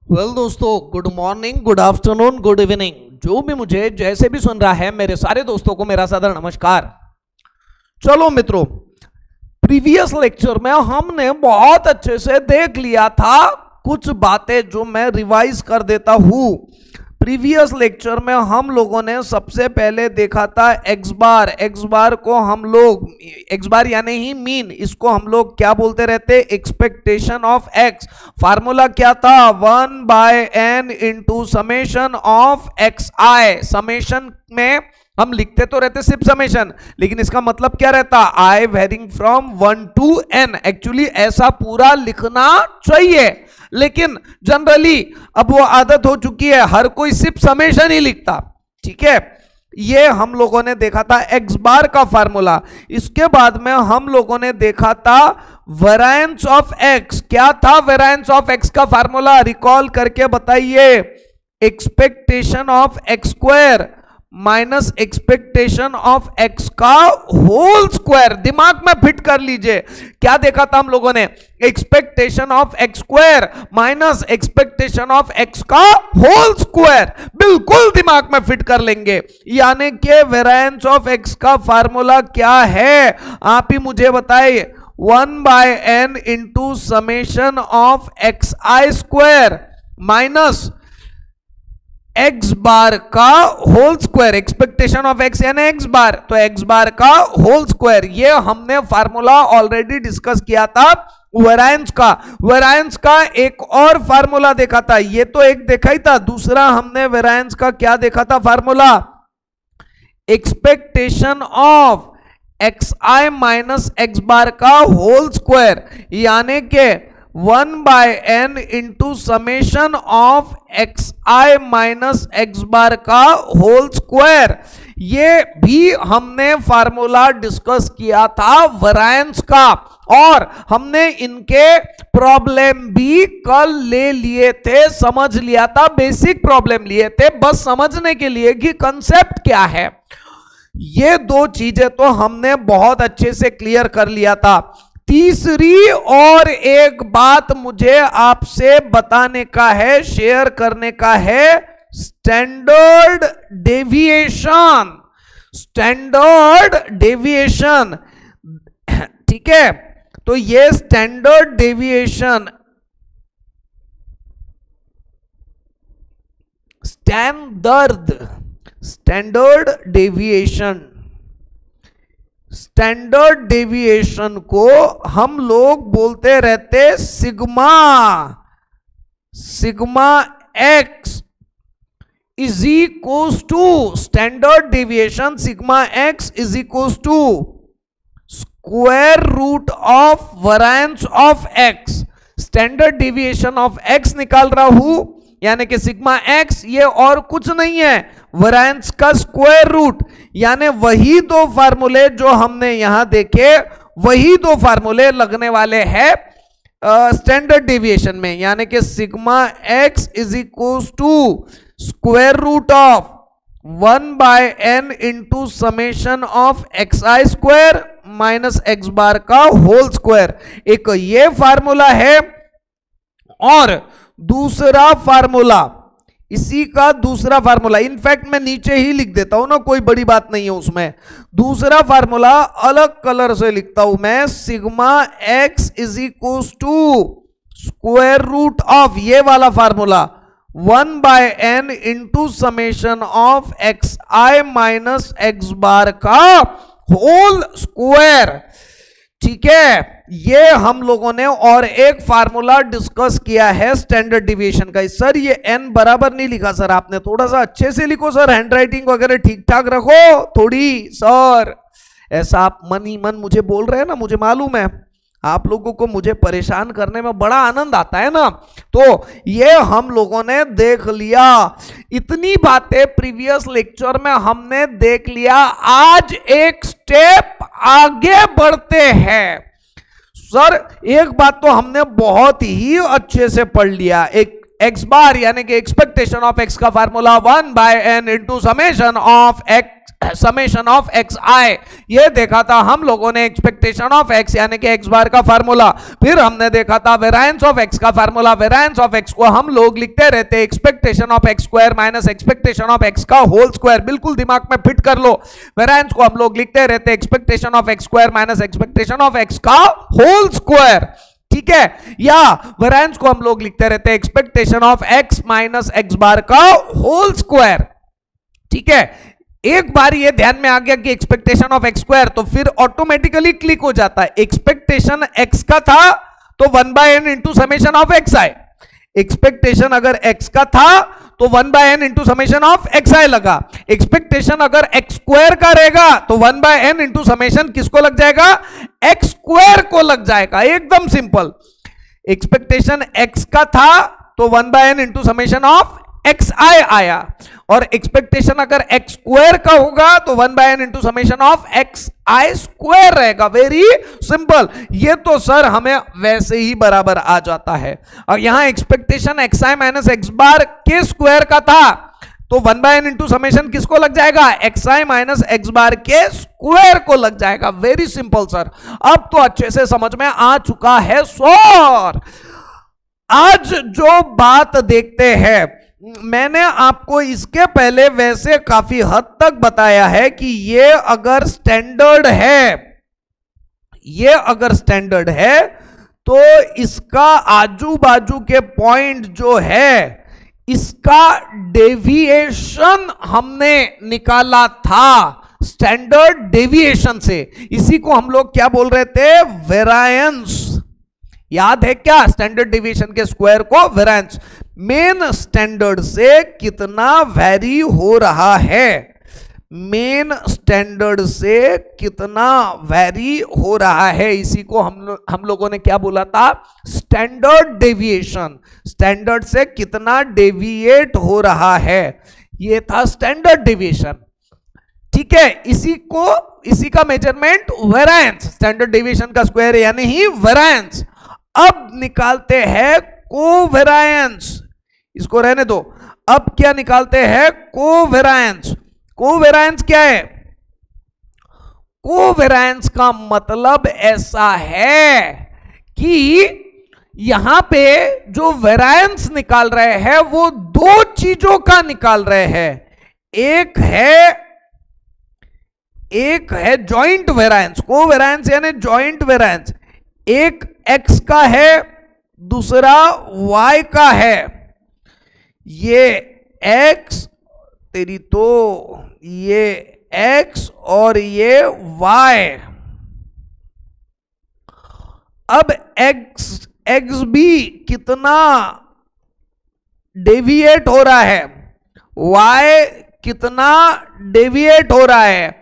Well दोस्तों, good morning, good afternoon, good evening. जो भी मुझे जैसे भी सुन रहा है, मेरे सारे दोस्तों को मेरा सादर नमस्कार। चलो मित्रों, प्रीवियस लेक्चर में हमने बहुत अच्छे से देख लिया था कुछ बातें जो मैं रिवाइज कर देता हूं। प्रीवियस लेक्चर में हम लोगों ने सबसे पहले देखा था एक्स बार को हम लोग एक्स बार यानी ही मीन, इसको हम लोग क्या बोलते रहते, एक्सपेक्टेशन ऑफ एक्स। फार्मूला क्या था, 1/n into summation of x I. Summation में हम लिखते तो रहते सिर्फ समेशन, लेकिन इसका मतलब क्या रहता, I varying from 1 to n। Actually ऐसा पूरा लिखना चाहिए, लेकिन जनरली अब वो आदत हो चुकी है, हर कोई सिर्फ समेशन ही लिखता। ठीक है, ये हम लोगों ने देखा था एक्स बार का फार्मूला। इसके बाद में हम लोगों ने देखा था वेरिएंस ऑफ एक्स। क्या था वेरिएंस ऑफ एक्स का फार्मूला, रिकॉल करके बताइए। Expectation of x square minus expectation of x का होल स्क्वायर। दिमाग में फिट कर लीजिए, क्या देखा था हम लोगों ने, expectation of x square minus expectation of x का होल स्क्वायर। बिल्कुल दिमाग में फिट कर लेंगे। यानी कि वेरिएंस ऑफ एक्स का फार्मूला क्या है, आप ही मुझे बताइए। 1/n into summation of x I square minus x bar का whole square. Expectation of X यानी एक्स बार, तो एक्स बार का होल स्क्वायर। ये हमने फार्मूला ऑलरेडी डिस्कस किया था वेरिएंस का। वेरिएंस का एक और फार्मूला देखा था, ये तो एक देखा ही था, दूसरा हमने वेरिएंस का क्या देखा था formula, expectation of x I minus x bar का होल स्क्वायर। यानी के 1/n into summation of x I minus x bar का होल स्क्वायर। ये भी हमने फार्मूला डिस्कस किया था वेरिएंस का, और हमने इनके प्रॉब्लम भी कल ले लिए थे, समझ लिया था, बेसिक प्रॉब्लम लिए थे बस समझने के लिए कि कंसेप्ट क्या है। ये दो चीजें तो हमने बहुत अच्छे से क्लियर कर लिया था। तीसरी और एक बात मुझे आपसे बताने का है, शेयर करने का है, स्टैंडर्ड डेविएशन। स्टैंडर्ड डेविएशन, ठीक है, तो ये standard deviation, standard deviation, standard deviation को हम लोग बोलते रहते sigma. Sigma x is equals to, standard deviation sigma x is equals to square root of variance of x. Standard deviation of x निकाल रहा हूं, यानी कि सिग्मा एक्स ये और कुछ नहीं है, वेरिएंस का स्क्वायर रूट। यानी वही दो फार्मूले जो हमने यहां देखे, वही दो फार्मूले लगने वाले हैं स्टैंडर्ड डेविएशन में। यानी कि sigma x is equals to square root of 1/n into summation of x I square minus x bar का होल स्क्वायर। एक ये फार्मूला है, और दूसरा फार्मूला, इसी का दूसरा फार्मूला, इनफैक्ट मैं नीचे ही लिख देता हूं ना, कोई बड़ी बात नहीं है उसमें। दूसरा फार्मूला अलग कलर से लिखता हूं मैं, sigma x is equals to square root of, ये वाला formula, 1/n into summation of x I minus x bar का होल स्क्वायर। ठीक है, ये हम लोगों ने और एक फार्मूला डिस्कस किया है स्टैंडर्ड डेविएशन का। सर ये n बराबर नहीं लिखा सर आपने, थोड़ा सा अच्छे से लिखो सर, हैंडराइटिंग वगैरह ठीक ठाक रखो थोड़ी सर। ऐसा आप मन ही मन मुझे बोल रहे हैं ना, मुझे मालूम है आप लोगों को मुझे परेशान करने में बड़ा आनंद आता है ना। तो ये हम लोगों ने देख लिया, इतनी बातें प्रीवियस लेक्चर में हमने देख लिया। आज एक स्टेप आगे बढ़ते हैं। सर एक बात तो हमने बहुत ही अच्छे से पढ़ लिया, एक एक्स बार यानी कि एक्सपेक्टेशन ऑफ एक्स का formula 1/n into summation of x summation of x i. ये देखा था हम लोगों ने एक्सपेक्टेशन ऑफ एक्स यानी कि एक्स बार का फार्मूला। फिर हमने देखा था वेरिएंस ऑफ एक्स का फार्मूला। वेरिएंस ऑफ एक्स को हम लोग लिखते रहते expectation of x square minus expectation of x का होल स्क्वायर। बिल्कुल दिमाग में फिट कर लो। वेरिएंस को हम लोग लिखते रहते expectation of x square minus expectation of x का होल स्क्वायर, ठीक है। या वेरिएंस को हम लोग लिखते रहते expectation of x minus x bar का होल स्क्वायर, ठीक है। एक बार ये ध्यान में आ गया कि एक्सपेक्टेशन ऑफ एक्स स्क्वायर, तो फिर ऑटोमेटिकली क्लिक हो जाता है। एक्सपेक्टेशन एक्स का था तो 1/n into summation of x i. Expectation अगर एक्स का था तो 1/n into summation of x i लगा। एक्सपेक्टेशन अगर एक्स स्क्वायर का रहेगा तो 1/n इंटू समेशन किसको लग जाएगा? एक्स स्क्वायर को लग जाएगा। एकदम सिंपल। एक्सपेक्टेशन एक्स का था तो 1/n into summation of x i आया, और एक्सपेक्टेशन अगर एक्स स्क्वायर का होगा तो 1/n into summation of x I square रहेगा। Very simple. ये तो सर हमें वैसे ही बराबर आ जाता है। और यहां एक्सपेक्टेशन एक्स आई माइनस एक्स बार के स्क्वायर का था तो 1/n इंटू समेशन किसको लग जाएगा? एक्स आई माइनस एक्स बार के स्क्वायर को लग जाएगा। Very simple sir. अब तो अच्छे से समझ में आ चुका है सर। आज जो बात देखते हैं, मैंने आपको इसके पहले वैसे काफी हद तक बताया है कि ये अगर स्टैंडर्ड है तो इसका आजू बाजू के पॉइंट जो है इसका डेविएशन हमने निकाला था स्टैंडर्ड डेविएशन से। इसी को हम लोग क्या बोल रहे थे? वेरायंस। याद है क्या? स्टैंडर्ड डेविएशन के स्क्वायर को वेरायंस। मेन स्टैंडर्ड से कितना वैरी हो रहा है, मेन स्टैंडर्ड से कितना वैरी हो रहा है, इसी को हम लोगों ने क्या बोला था? Standard deviation. स्टैंडर्ड से कितना डेविएट हो रहा है, ये था स्टैंडर्ड डेविएशन, ठीक है। इसी का मेजरमेंट वेरायंस, स्टैंडर्ड डेविएशन का स्क्वायर यानी ही वेरायंस। अब निकालते हैं कोवेरायंस। इसको रहने दो। अब क्या निकालते हैं? कोवेरायंस। कोवेरायंस क्या है? कोवेरायंस का मतलब ऐसा है कि यहां पे जो वेरायंस निकाल रहे हैं वो दो चीजों का निकाल रहे हैं। एक है जॉइंट वेरायंस। कोवेरायंस यानी जॉइंट वेरायंस। एक एक्स का है, दूसरा वाई का है। ये एक्स तेरी तो ये एक्स और ये वाई। अब एक्स भी कितना डेविएट हो रहा है, वाई कितना डेविएट हो रहा है।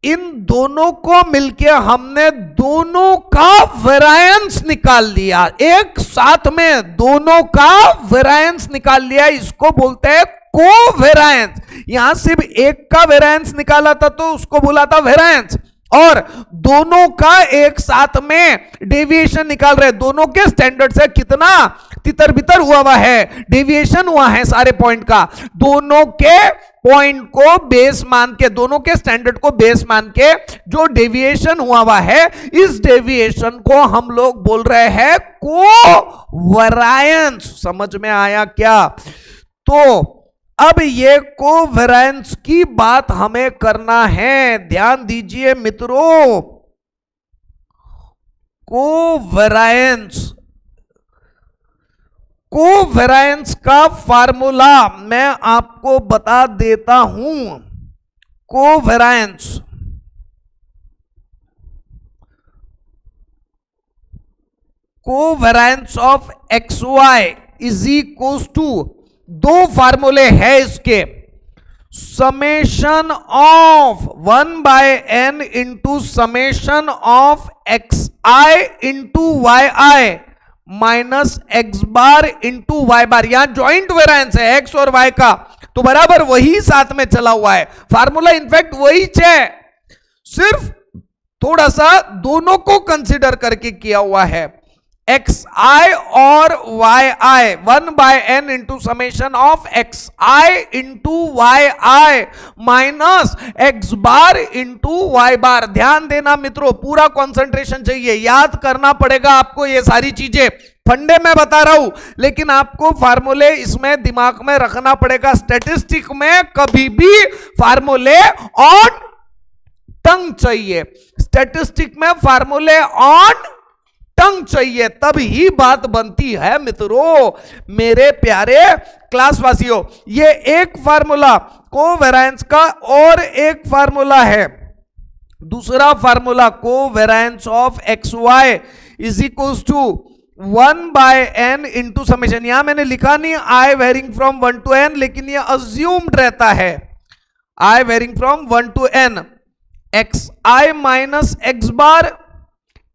इन दोनों को मिलके हमने दोनों का वेरायंस निकाल लिया। एक साथ में दोनों का वेरायंस निकाल लिया, इसको बोलते हैं कोवेरायंस। यहां सिर्फ एक का वेरायंस निकाला था तो उसको बोला था वेरायंस, और दोनों का एक साथ में डेविएशन निकाल रहे। दोनों के स्टैंडर्ड से कितना तितर बितर हुआ है, डेविएशन हुआ है सारे पॉइंट का। दोनों के पॉइंट को बेस मान के, दोनों के स्टैंडर्ड को बेस मान के जो डेविएशन हुआ है, इस डेविएशन को हम लोग बोल रहे हैं कोवेरायंस। समझ में आया क्या? तो अब ये कोवेरायंस की बात हमें करना है। ध्यान दीजिए मित्रों, कोवेरायंस का फार्मूला मैं आपको बता देता हूं। Covariance of x y is equal to, दो फार्मूले हैं इसके। Summation of 1/n into summation of x i into y i minus x bar into y bar. यहां ज्वाइंट वेरायंस है एक्स और वाई का, तो बराबर वही साथ में चला हुआ है। फार्मूला इनफैक्ट वही है, सिर्फ थोड़ा सा दोनों को कंसीडर करके किया हुआ है। एक्स आई और y i 1/n into summation of x i into y i minus x bar into y bar. ध्यान देना मित्रों, पूरा कंसंट्रेशन चाहिए, याद करना पड़ेगा आपको ये सारी चीजें। फंडे में बता रहा हूं लेकिन आपको फार्मूले इसमें दिमाग में रखना पड़ेगा। स्टैटिस्टिक में कभी भी फार्मूले ऑन टंग चाहिए, स्टैटिस्टिक में फार्मूले ऑन टंग चाहिए, तब ही बात बनती है मित्रों। मेरे प्यारे क्लासवासियों, ये एक फार्मूला कोवेरिएंस का और एक फार्मूला है, दूसरा formula covariance of x y is equal to 1/n into summation. यहां मैंने लिखा नहीं i varying from 1 to n, लेकिन ये अज्यूम्ड रहता है i varying from 1 to n x I minus x bar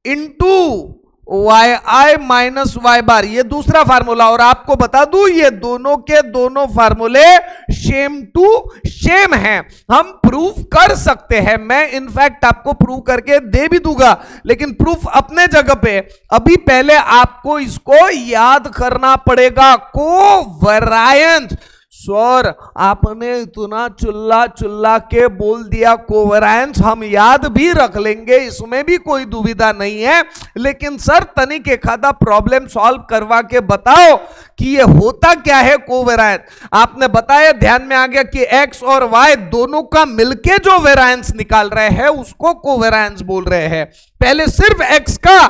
into y i minus y bar, ये दूसरा फार्मूला। और आपको बता दूं ये दोनों के दोनों फार्मूले सेम टू सेम हैं, हम प्रूफ कर सकते हैं। मैं इनफैक्ट आपको प्रूफ करके दे भी दूंगा, लेकिन प्रूफ अपने जगह पे। अभी पहले आपको इसको याद करना पड़ेगा, कोवेरिएंस। सर आपने इतना चिल्ला चिल्ला के बोल दिया कोवेरिएंस, हम याद भी रख लेंगे, इसमें भी कोई दुविधा नहीं है, लेकिन सर तनिक एक आधा प्रॉब्लम सॉल्व करवा के बताओ कि ये होता क्या है कोवेरिएंस। आपने बताया, ध्यान में आ गया कि एक्स और वाई दोनों का मिलके जो वेरिएंस निकाल रहे हैं उसको कोवेरिएंस बोल रहे हैं। पहले सिर्फ एक्स का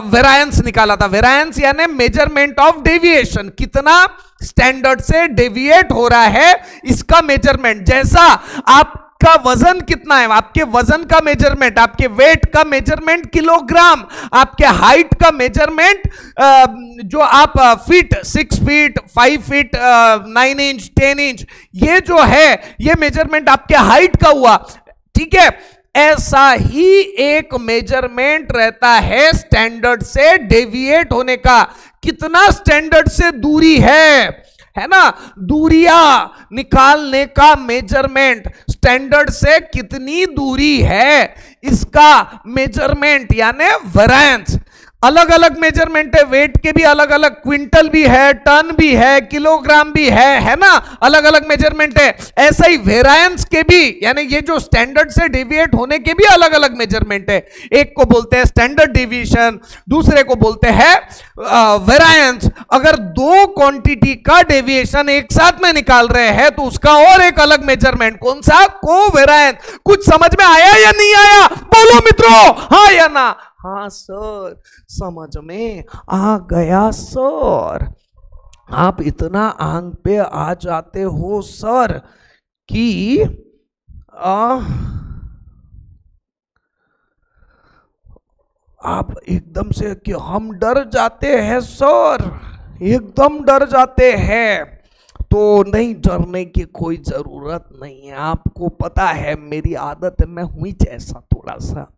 वेरिएंस निकाला था, वेरिएंस यानी मेजरमेंट ऑफ डेविएशन, कितना स्टैंडर्ड से डेविएट हो रहा है इसका मेजरमेंट। जैसा आपका वजन कितना है, आपके वजन का मेजरमेंट, आपके वेट का मेजरमेंट किलोग्राम, आपके हाइट का मेजरमेंट जो आप feet 6 feet 5 feet 9 inch 10 inch, ये जो है ये मेजरमेंट आपके हाइट का हुआ, ठीक है। ऐसा ही एक मेजरमेंट रहता है स्टैंडर्ड से डेविएट होने का, कितना स्टैंडर्ड से दूरी है ना, दूरियां निकालने का मेजरमेंट, स्टैंडर्ड से कितनी दूरी है इसका मेजरमेंट यानी वेरिएंस। अलग अलग मेजरमेंट है, वेट के भी अलग अलग, क्विंटल भी है, टन भी है, किलोग्राम भी है ना, अलग अलग मेजरमेंट है। ऐसा ही वेरिएंस के भी, यानी ये जो स्टैंडर्ड से डेविएट होने के भी अलग अलग मेजरमेंट है। एक को बोलते हैं स्टैंडर्ड डेविएशन, दूसरे को बोलते हैं वेरिएंस। अगर दो क्वांटिटी का डेविएशन एक साथ में निकाल रहे हैं तो उसका और एक अलग मेजरमेंट, कौन सा, कोवेरिएंस। कुछ समझ में आया या नहीं आया, बोलो मित्रों, हाँ या ना। हाँ सर, समझ में आ गया सर। आप इतना आंग पे आ जाते हो सर कि आप एकदम से कि हम डर जाते हैं सर, एकदम डर जाते हैं। तो नहीं, डरने की कोई जरूरत नहीं है। आपको पता है मेरी आदत है, मैं हुई जैसा थोड़ा सा,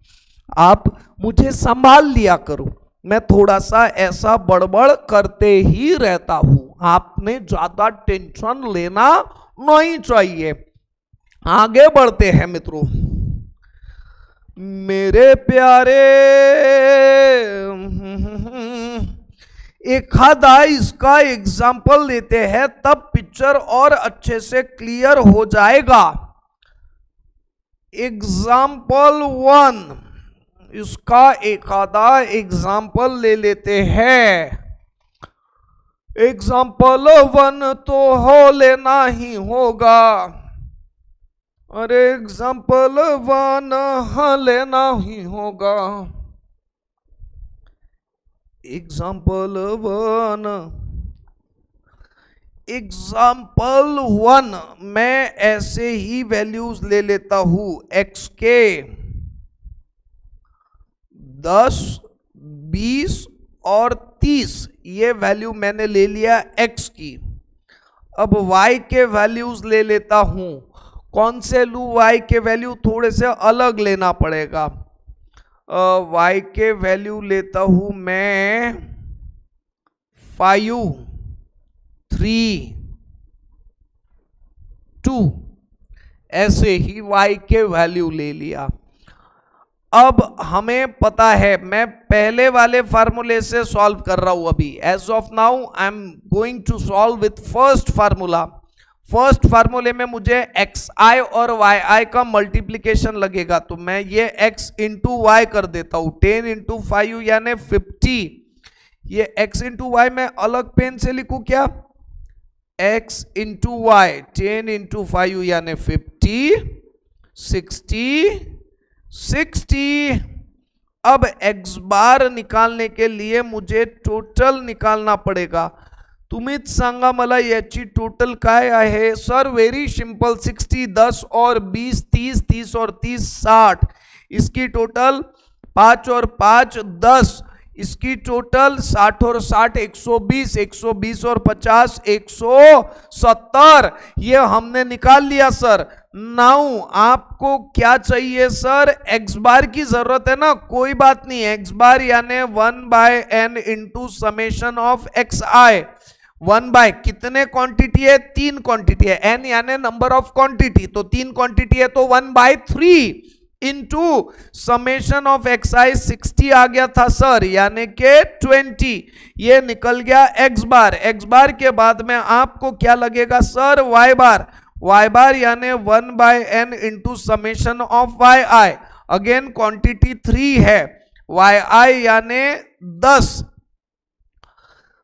आप मुझे संभाल लिया करो, मैं थोड़ा सा ऐसा बड़बड़ करते ही रहता हूं, आपने ज्यादा टेंशन लेना नहीं चाहिए। आगे बढ़ते हैं मित्रों, मेरे प्यारे। एक आधा इसका एग्जाम्पल लेते हैं, तब पिक्चर और अच्छे से क्लियर हो जाएगा। एग्जाम्पल 1, इसका एक आधा एग्जाम्पल ले लेते हैं। एग्जाम्पल 1 तो हो लेना ही होगा, अरे एग्जाम्पल 1 हाँ लेना ही होगा। एग्जाम्पल 1 मैं ऐसे ही वैल्यूज ले लेता हूं, एक्स के 10, 20 और 30, ये वैल्यू मैंने ले लिया x की। अब y के वैल्यूज ले लेता हूं, कौन से लू, y के वैल्यू थोड़े से अलग लेना पड़ेगा। y के वैल्यू लेता हूं मैं 5, 3, 2, ऐसे ही y के वैल्यू ले लिया। अब हमें पता है, मैं पहले वाले फार्मूले से सॉल्व कर रहा हूं अभी। As of now I am going to solve with first formula. First फार्मूले में मुझे एक्स आई और वाई आई का मल्टीप्लीकेशन लगेगा, तो मैं ये x इंटू वाई कर देता हूं। 10 इंटू 5 यानी 50। ये x इंटू वाई में अलग पेन से लिखूं क्या? x इंटू वाई 10 इंटू 5 यानी 50, 60। अब x बार निकालने के लिए मुझे टोटल निकालना पडेगा। तुम्हीच सांगा मला याची टोटल काय आहे? सर वेरी सिंपल, 60 10 और 20 30, 30 और 30 60। इसकी टोटल 5 और 5 10। इसकी टोटल 60 और 60 120, 120 और 50 170। ये हमने निकाल लिया सर। नाउ आपको क्या चाहिए सर? एक्स बार की जरूरत है ना? कोई बात नहीं, एक्स बार यानी 1/n into summation of x i. 1 कितने क्वांटिटी है? 3 क्वांटिटी है। n यानी नंबर ऑफ क्वांटिटी, तो 3 क्वांटिटी है तो 1/3 इंटू समेशन ऑफ एक्स आई 60 आ गया था सर, यानी के 20। ये निकल गया एक्स बार। एक्स बार के बाद में आपको क्या लगेगा sir? Y bar. Y bar यानी 1/n into summation of y i. Again quantity 3 है। वाई आई यानी 10,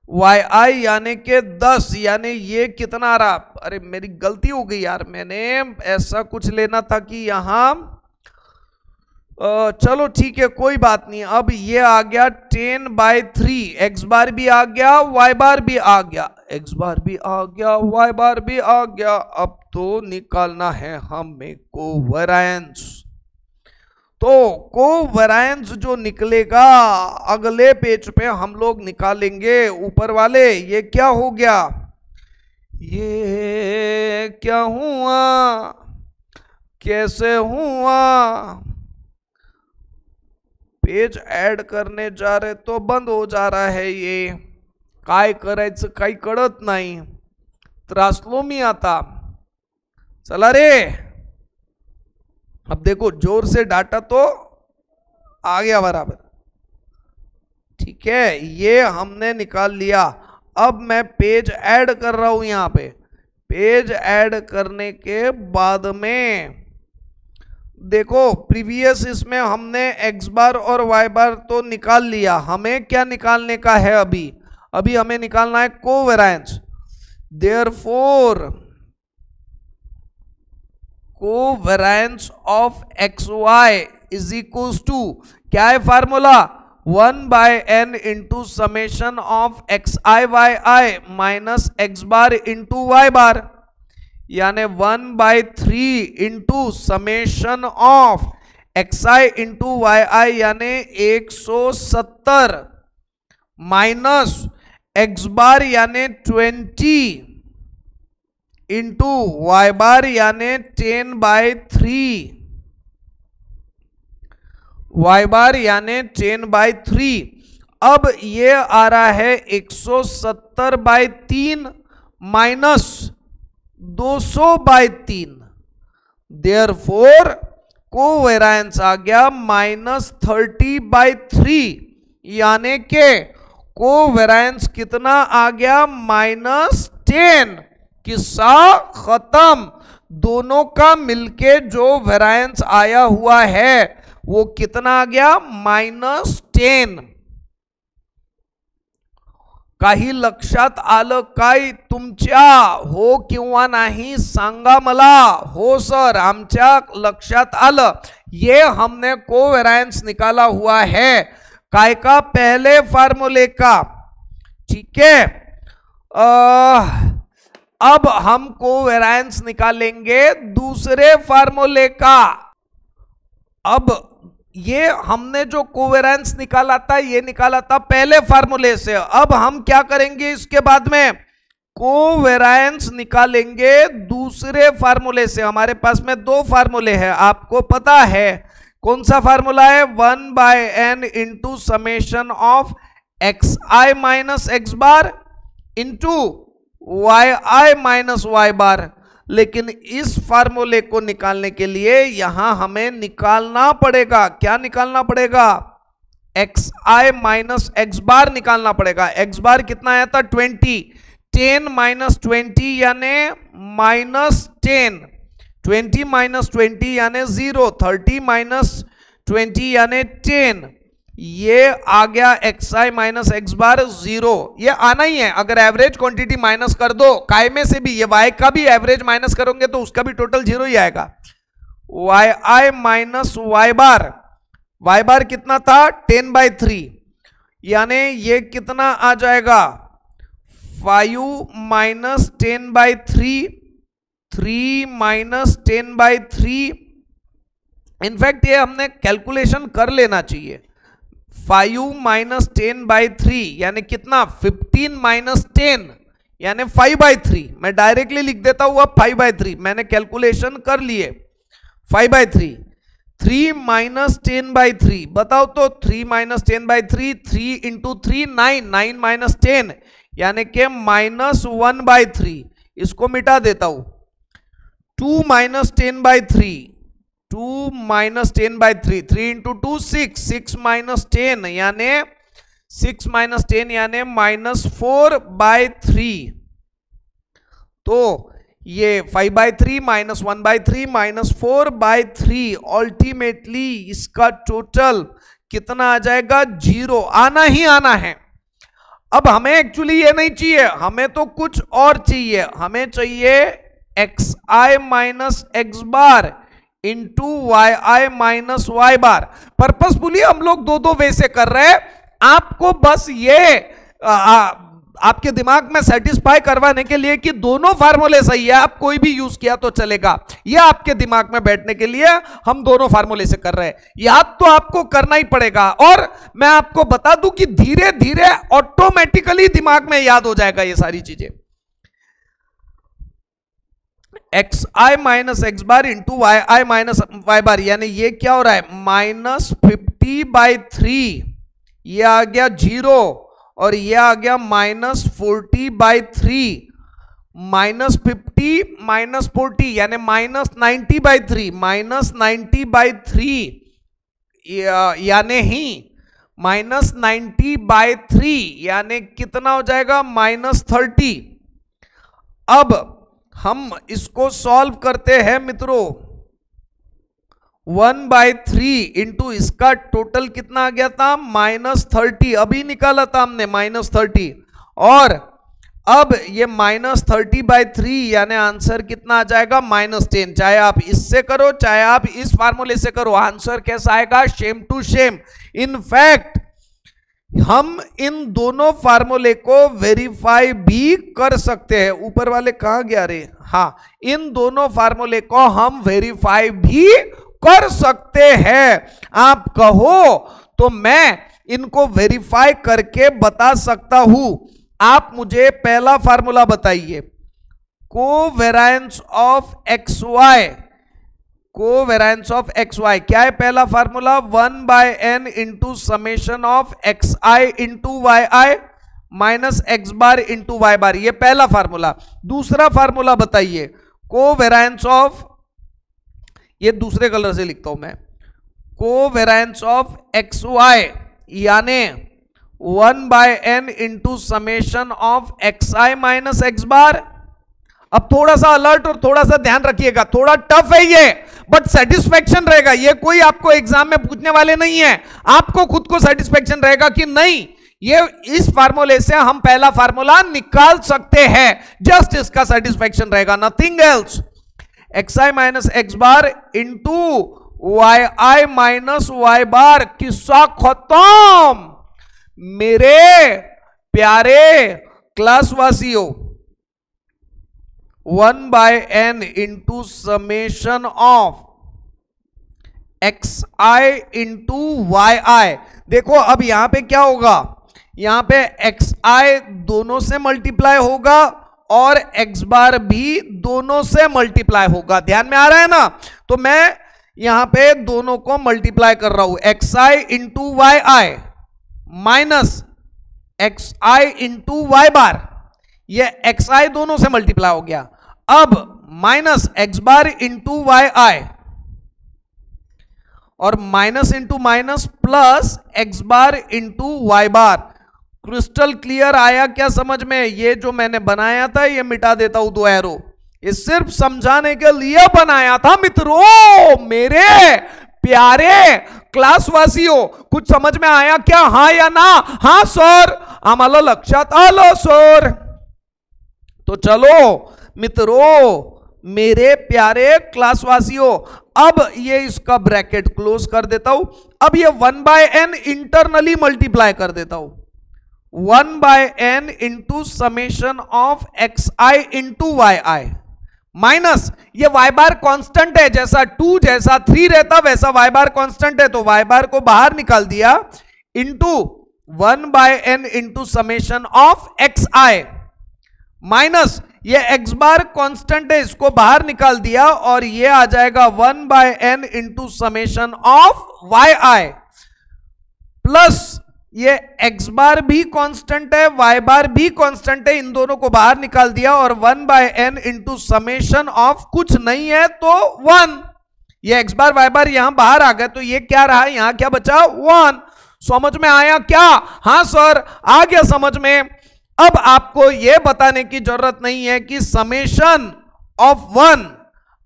वाई आई यानी के 10, यानी ये कितना आ रहा? अरे मेरी गलती हो गई यार, मैंने ऐसा कुछ लेना था कि यहां चलो ठीक है कोई बात नहीं। अब ये आ गया 10/3। एक्स बार भी आ गया, वाई बार भी आ गया, एक्स बार भी आ गया, वाई बार भी आ गया। अब तो निकालना है हमें कोवेरिएंस। तो कोवेरिएंस जो निकलेगा अगले पेज पे हम लोग निकालेंगे ऊपर वाले। ये क्या हो गया? ये क्या हुआ? कैसे हुआ? पेज ऐड करने जा रहे तो बंद हो जा रहा है। ये काय करायचं काही कळत नाही, त्रासलो मी आता। चला रे, अब देखो जोर से डाटा तो आ गया बराबर। ठीक है, ये हमने निकाल लिया। अब मैं पेज ऐड कर रहा हूं यहां पे। पेज ऐड करने के बाद में देखो प्रीवियस इसमें हमने एक्स बार और वाई बार तो निकाल लिया। हमें क्या निकालने का है? अभी हमें निकालना है covariance. Therefore covariance of x y is equals to, क्या है formula? 1/n into summation of x i y i minus x bar into y bar, यानी 1/3 into summation of x i into y i यानी 170 minus x bar यानी 20 into y bar यानी 10/3, Y bar यानी 10/3। अब ये आ रहा है 170/3 minus 200/3। Therefore covariance आ गया -30/3, यानी के कोवेरिएंस कितना आ गया? -10। किस्सा खत्म। दोनों का मिलके जो वेरिएंस आया हुआ है वो कितना आ गया? -10। काही लक्षात आलं काय तुमच्या? हो किंवा नाही सांगा मला। हो सर, आमच्या लक्षात आलं। ये हमने कोवेरिएंस निकाला हुआ है काय का? पहले फार्मूले का। ठीक है, अब हम कोवेरिएंस निकालेंगे दूसरे फार्मूले का। अब ये हमने जो कोवेरिएंस निकाला था ये निकाला था पहले फार्मूले से। अब हम क्या करेंगे? इसके बाद में कोवेरिएंस निकालेंगे दूसरे फार्मूले से। हमारे पास में दो फार्मूले हैं, आपको पता है कौन सा फार्मूला है? 1/n into summation of x I minus x bar into y i minus y bar. लेकिन इस फार्मूले को निकालने के लिए यहां हमें निकालना पड़ेगा, क्या निकालना पड़ेगा? एक्स आई माइनस एक्स बार निकालना पड़ेगा। एक्स बार कितना आया था? 20। 10 माइनस 20 यानी -10, 20 माइनस 20 यानी 0, 30 माइनस 20 यानी 10। ये आ गया एक्स आई माइनस एक्स बार 0। ये आना ही है, अगर एवरेज क्वांटिटी माइनस कर दो काय में से भी, ये वाई का भी एवरेज माइनस करोगे तो उसका भी टोटल 0 ही आएगा। वाई आई माइनस वाई बार कितना था? 10/3, यानी ये कितना आ जाएगा? 5 माइनस 10/3, 3 माइनस 10/3। इनफैक्ट ये हमने कैलकुलेशन कर लेना चाहिए। 5 माइनस 10/3 यानी कितना? 15 माइनस 10 यानी 5/3। मैं डायरेक्टली लिख देता हूं अब 5/3, मैंने कैलकुलेशन कर लिए। 5/3, 3 माइनस 10/3, बताओ तो 3 माइनस 10/3, 3 इंटू 3 9, 9 माइनस 10 यानी कि -1/3। इसको मिटा देता हूं। 2 माइनस 10/3, 2 माइनस 10/3, 3 इंटू 2 6, 6 माइनस 10 यानी 6 माइनस 10 यानी -4/3। तो ये 5/3 माइनस 1/3 माइनस 4/3, अल्टीमेटली इसका टोटल कितना आ जाएगा? 0 आना ही आना है। अब हमें एक्चुअली ये नहीं चाहिए, हमें तो कुछ और चाहिए। हमें चाहिए x I minus x bar into y i minus y bar. Purposefully हम लोग दो वे से कर रहे हैं, आपको बस ये आपके दिमाग में सेटिस्फाई करवाने के लिए कि दोनों फार्मूले सही है, आप कोई भी यूज किया तो चलेगा। ये आपके दिमाग में बैठने के लिए हम दोनों फार्मूले से कर रहे हैं। याद तो आपको करना ही पड़ेगा, और मैं आपको बता दूं कि धीरे धीरे ऑटोमेटिकली दिमाग में याद हो जाएगा ये सारी चीजें। X I minus x bar into y i minus y bar, यानी ये क्या हो रहा है? -50/3, ये आ गया 0, और ये आ गया -40/3, -50 माइनस 40 यानी -90/3, -90/3 यानी ही -90/3 यानी कितना हो जाएगा? -30। अब हम इसको सॉल्व करते हैं मित्रों। 1/3 इंटू इसका टोटल कितना आ गया था? -30, अभी निकाला था हमने -30, और अब ये -30/3 यानी आंसर कितना आ जाएगा? -10। चाहे आप इससे करो चाहे आप इस फार्मूले से करो, आंसर कैसा आएगा? Same to same. इनफैक्ट हम इन दोनों फार्मूले को वेरीफाई भी कर सकते हैं। ऊपर वाले कहां गया रे? हाँ, इन दोनों फार्मूले को हम वेरीफाई भी कर सकते हैं। आप कहो तो मैं इनको वेरीफाई करके बता सकता हूं। आप मुझे पहला फार्मूला बताइए, covariance of x y. Covariance of x y क्या है पहला formula? 1/n into summation of x i into y i minus x bar into y bar, ये पहला फार्मूला। दूसरा फार्मूला बताइए, कोवेरिएंस ऑफ, ये दूसरे कलर से लिखता हूं मैं, कोवेरिएंस ऑफ एक्स वाई यानी 1/n into summation of x I minus x bar. अब थोड़ा सा अलर्ट और थोड़ा सा ध्यान रखिएगा, थोड़ा टफ है ये, बट सेटिस्फेक्शन रहेगा। ये कोई आपको एग्जाम में पूछने वाले नहीं है, आपको खुद को सेटिस्फेक्शन रहेगा कि नहीं, ये इस फार्मूले से हम पहला फार्मूला निकाल सकते हैं। जस्ट इसका सेटिस्फेक्शन रहेगा, nothing else. X I minus x bar into y i minus y bar, किस्सा खत्म। मेरे प्यारे क्लासवासियों, 1/n into summation of x i into y i. देखो अब यहां पे क्या होगा, यहां पे एक्स आई दोनों से मल्टीप्लाई होगा और एक्स बार भी दोनों से मल्टीप्लाई होगा। ध्यान में आ रहा है ना? तो मैं यहां पे दोनों को मल्टीप्लाई कर रहा हूं, x i into y i minus x i into y bar. ये एक्स आई दोनों से मल्टीप्लाई हो गया। अब minus x bar into y i और minus into minus plus x bar into y bar. Crystal clear आया क्या समझ में? ये जो मैंने बनाया था ये मिटा देता हूं 2 एरो, ये सिर्फ समझाने के लिए बनाया था मित्रों, मेरे प्यारे क्लासवासियों। कुछ समझ में आया क्या? हां या ना? हां सर, आम्हाला लक्षात आलं सर। तो चलो मित्रों, मेरे प्यारे क्लासवासियों, अब ये इसका ब्रैकेट क्लोज कर देता हूं। अब ये 1/n इंटरनली मल्टीप्लाई कर देता हूं, 1/n into summation of x i into y i minus ये वाई बार कांस्टेंट है, जैसा 2 जैसा 3 रहता वैसा वाई बार कांस्टेंट है, तो वाई बार को बाहर निकाल दिया, into 1/n into summation of x I minus ये एक्स बार कांस्टेंट है, इसको बाहर निकाल दिया और ये आ जाएगा 1/n into summation of y i plus ये एक्स बार भी कांस्टेंट है, वाई बार भी कांस्टेंट है, इन दोनों को बाहर निकाल दिया और 1/n इंटू समेशन ऑफ कुछ नहीं है तो 1। ये एक्स बार वाई बार यहां बाहर आ गए तो ये क्या रहा, यहां क्या बचा? 1। समझ में आया क्या? हां सर, आ गया समझ में। अब आपको यह बताने की जरूरत नहीं है कि summation of 1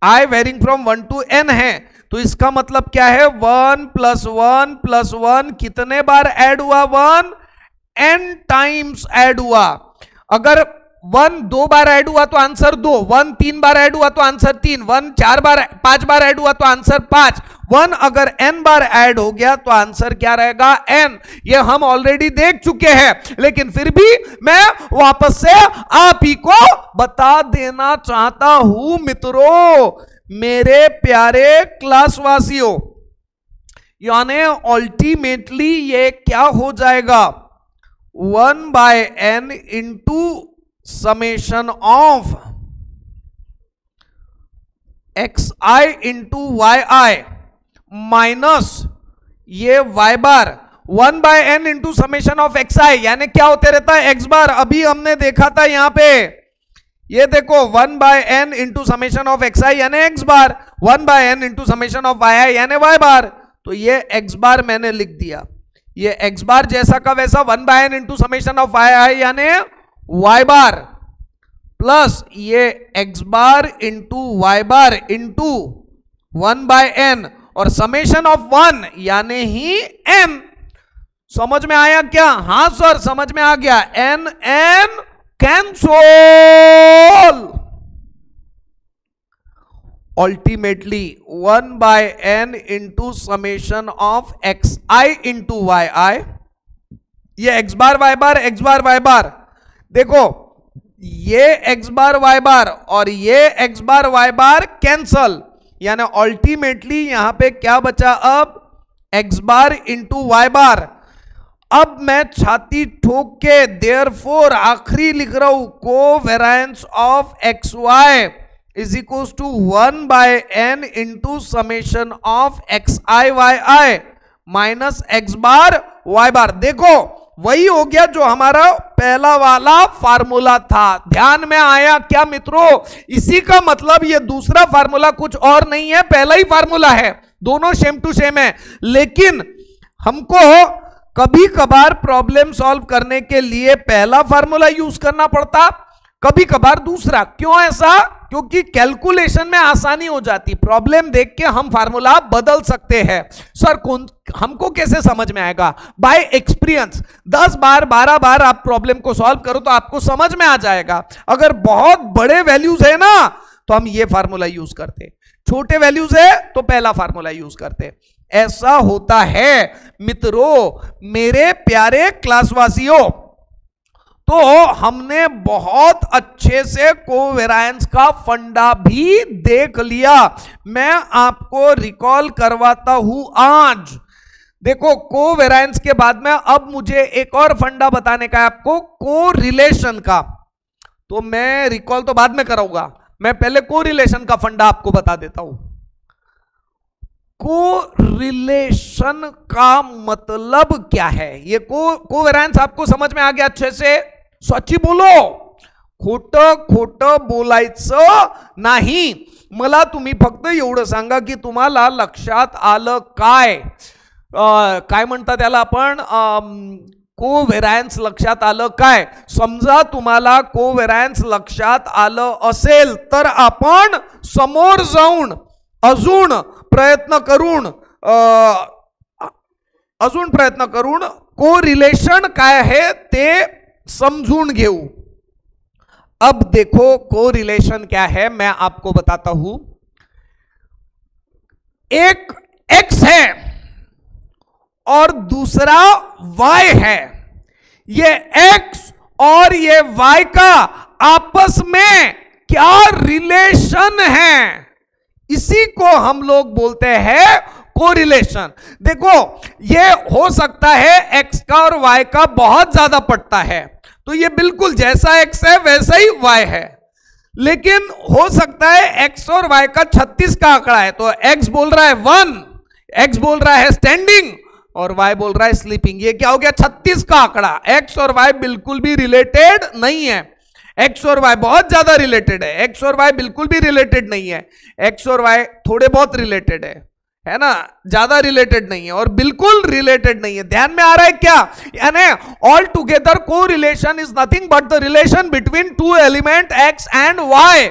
i varying from 1 to n है, तो इसका मतलब क्या है? 1 + 1 + 1 कितने बार ऐड हुआ? 1 n टाइम्स ऐड हुआ। अगर 1 2 बार ऐड हुआ तो आंसर 2, 1 3 बार ऐड हुआ तो आंसर 3, 1 5 बार ऐड हुआ तो आंसर 5, 1 अगर n बार ऐड हो गया तो आंसर क्या रहेगा? n। ये हम ऑलरेडी देख चुके हैं, लेकिन फिर भी मैं वापस से आप ही को बता देना चाहता हूं मित्रों, मेरे प्यारे क्लासवासियों। यानी अल्टीमेटली ये क्या हो जाएगा? 1/n into summation of x i into y i minus ये y bar 1/n into summation of x i, यानी क्या होते रहता है? X bar. अभी हमने देखा था यहां पे, ये देखो 1/n into summation of x i यानी x bar, 1/n into summation of y i यानी वाई बार। तो ये एक्स बार मैंने लिख दिया, ये एक्स बार जैसा का वैसा 1/n into summation of y i यानी वाई बार प्लस ये x bar into y bar into 1/n और समेशन ऑफ 1 यानी ही n। समझ में आया क्या? हां सर, समझ में आ गया। n cancel. Ultimately 1/n into summation of x i into y i, ये x bar y bar, x bar y bar, देखो ये एक्स बार वाई बार और ये x bar y bar cancel, यानी अल्टीमेटली यहां पे क्या बचा? अब x bar into y bar. अब मैं छाती ठोक के देयरफॉर आखिरी लिख रहा हूं, covariance of x y is equal to 1/n into summation of x i y i minus x bar y bar. देखो वही हो गया जो हमारा पहला वाला फार्मूला था। ध्यान में आया क्या मित्रों? इसी का मतलब ये दूसरा फार्मूला कुछ और नहीं है, पहला ही फार्मूला है, दोनों सेम टू सेम है। लेकिन हमको कभी कभार प्रॉब्लम सॉल्व करने के लिए पहला फार्मूला यूज करना पड़ता, कभी कभार दूसरा। क्यों ऐसा? क्योंकि कैलकुलेशन में आसानी हो जाती, प्रॉब्लम देख के हम फार्मूला बदल सकते हैं। सर हमको कैसे समझ में आएगा? Bye experience. 10 बार 12 बार आप प्रॉब्लम को सॉल्व करो तो आपको समझ में आ जाएगा। अगर बहुत बड़े वैल्यूज है ना तो हम ये फार्मूला यूज करते, छोटे वैल्यूज है तो पहला फार्मूला यूज करते। ऐसा होता है मित्रों, मेरे प्यारे क्लासवासियों। तो हमने बहुत अच्छे से कोवेरिएंस का फंडा भी देख लिया। मैं आपको रिकॉल करवाता हूं आज। देखो कोवेरिएंस के बाद में अब मुझे एक और फंडा बताने का है आपको, कोरिलेशन का। तो मैं रिकॉल तो बाद में कराऊंगा, मैं पहले कोरिलेशन का फंडा आपको बता देता हूं। कोरिलेशन का मतलब क्या है? ये कोवेरिएंस आपको समझ में आ गया अच्छे से? सच्ची बोलो, खोटं खोटं बोलायचं नाही. मला तुम्ही फक्त एवढं सांगा की तुम्हाला लक्षात आलं काय, काय म्हणतात त्याला आपण, कोव्हेरन्स लक्षात आलं काय? समजा तुम्हाला कोव्हेरन्स लक्षात आलं असेल तर आपण समोर जाऊन अजून प्रयत्न करून कोरिलेशन काय है ते समझून घेऊ. अब देखो कोरिलेशन क्या है, मैं आपको बताता हूं. एक x है और दूसरा y है. ये x और ये y का आपस में क्या रिलेशन है, इसी को हम लोग बोलते हैं कोरिलेशन. देखो ये हो सकता है x का और y का बहुत ज्यादा पड़ता है, तो ये बिल्कुल जैसा x है वैसा ही y है. लेकिन हो सकता है x और y का 36 का आंकड़ा है, तो x बोल रहा है 1, x बोल रहा है स्टैंडिंग और y बोल रहा है स्लीपिंग. ये क्या हो गया? 36 का आंकड़ा. x और y बिल्कुल भी रिलेटेड नहीं है. x और y बहुत ज्यादा रिलेटेड है, x और y बिल्कुल भी रिलेटेड नहीं है. x और y थोड़े बहुत रिलेटेड है ना, ज्यादा रिलेटेड नहीं है और बिल्कुल रिलेटेड नहीं है. ध्यान में आ रहा है क्या? यानी ऑल टुगेदर को relation is nothing but the relation between two element x and y.